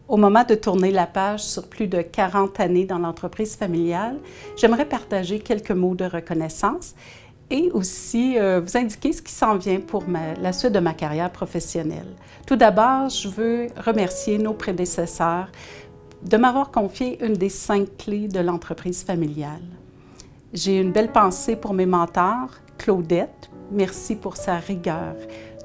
Au moment de tourner la page sur plus de 40 années dans l'entreprise familiale, j'aimerais partager quelques mots de reconnaissance et aussi vous indiquer ce qui s'en vient pour la suite de ma carrière professionnelle. Tout d'abord, je veux remercier nos prédécesseurs de m'avoir confié une des 5 clés de l'entreprise familiale. J'ai une belle pensée pour mes mentors, Claudette, merci pour sa rigueur,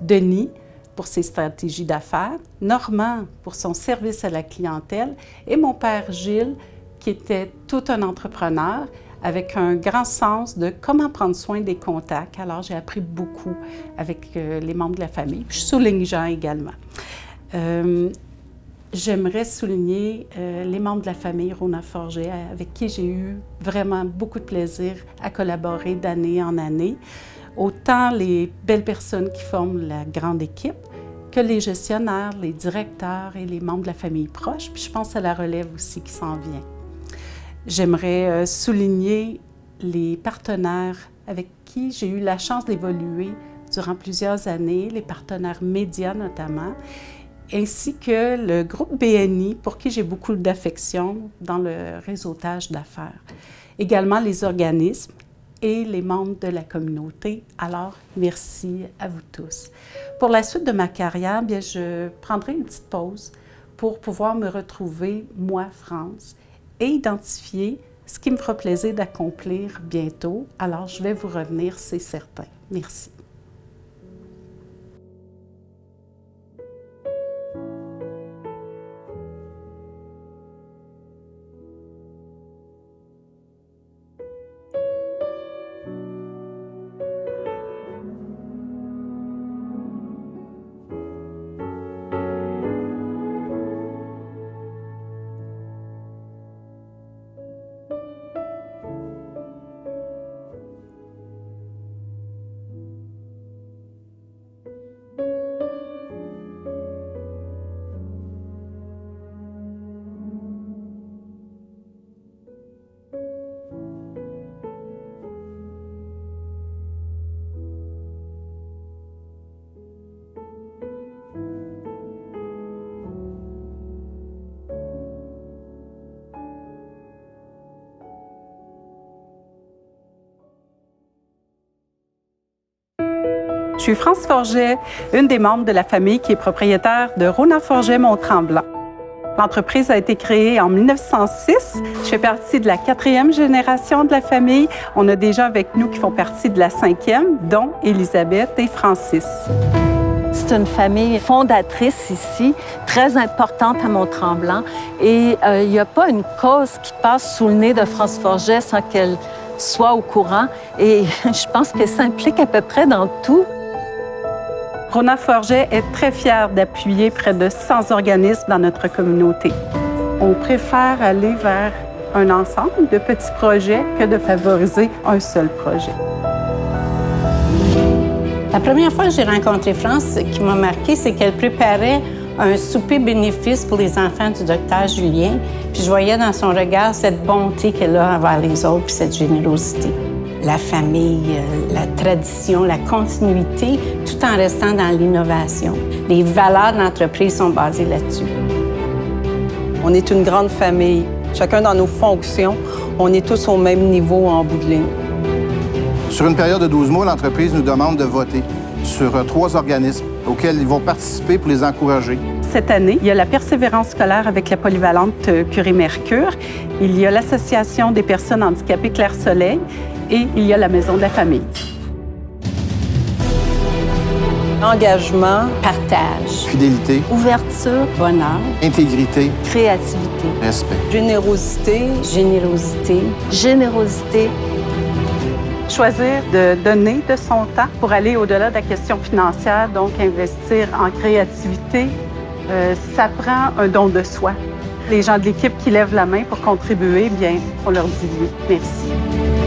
Denis, pour ses stratégies d'affaires, Normand pour son service à la clientèle et mon père Gilles qui était tout un entrepreneur avec un grand sens de comment prendre soin des contacts. Alors j'ai appris beaucoup avec les membres de la famille. Je souligne Jean également. J'aimerais souligner les membres de la famille Rona Forget avec qui j'ai eu vraiment beaucoup de plaisir à collaborer d'année en année. Autant les belles personnes qui forment la grande équipe que les gestionnaires, les directeurs et les membres de la famille proche. Puis je pense à la relève aussi qui s'en vient. J'aimerais souligner les partenaires avec qui j'ai eu la chance d'évoluer durant plusieurs années, les partenaires médias notamment, ainsi que le groupe BNI pour qui j'ai beaucoup d'affection dans le réseautage d'affaires. Également les organismes et les membres de la communauté. Alors, merci à vous tous. Pour la suite de ma carrière, bien, je prendrai une petite pause pour pouvoir me retrouver, moi, France, et identifier ce qui me fera plaisir d'accomplir bientôt. Alors, je vais vous revenir, c'est certain. Merci. Je suis France Forget, une des membres de la famille qui est propriétaire de Rona Forget Mont-Tremblant. L'entreprise a été créée en 1906. Je fais partie de la 4e génération de la famille. On a des gens avec nous qui font partie de la 5e, dont Élisabeth et Francis. C'est une famille fondatrice ici, très importante à Mont-Tremblant. Et il n'y a pas une cause qui passe sous le nez de France Forget sans qu'elle soit au courant. Et je pense qu'elle s'implique à peu près dans tout. Rona Forget est très fière d'appuyer près de 100 organismes dans notre communauté. On préfère aller vers un ensemble de petits projets que de favoriser un seul projet. La première fois que j'ai rencontré France, ce qui m'a marqué, c'est qu'elle préparait un souper bénéfice pour les enfants du docteur Julien. Puis je voyais dans son regard cette bonté qu'elle a envers les autres, puis cette générosité. La famille, la tradition, la continuité, tout en restant dans l'innovation. Les valeurs de l'entreprise sont basées là-dessus. On est une grande famille. Chacun dans nos fonctions, on est tous au même niveau en bout de ligne. Sur une période de 12 mois, l'entreprise nous demande de voter sur 3 organismes auxquels ils vont participer pour les encourager. Cette année, il y a la persévérance scolaire avec la polyvalente Curie-Mercure. Il y a l'Association des personnes handicapées Clair-Soleil et il y a la Maison de la famille. Engagement, Partage, Fidélité, Ouverture, bonheur, intégrité, créativité, respect. générosité, générosité. générosité. Choisir de donner de son temps pour aller au-delà de la question financière, donc investir en créativité, ça prend un don de soi. Les gens de l'équipe qui lèvent la main pour contribuer, bien, on leur dit oui. Merci.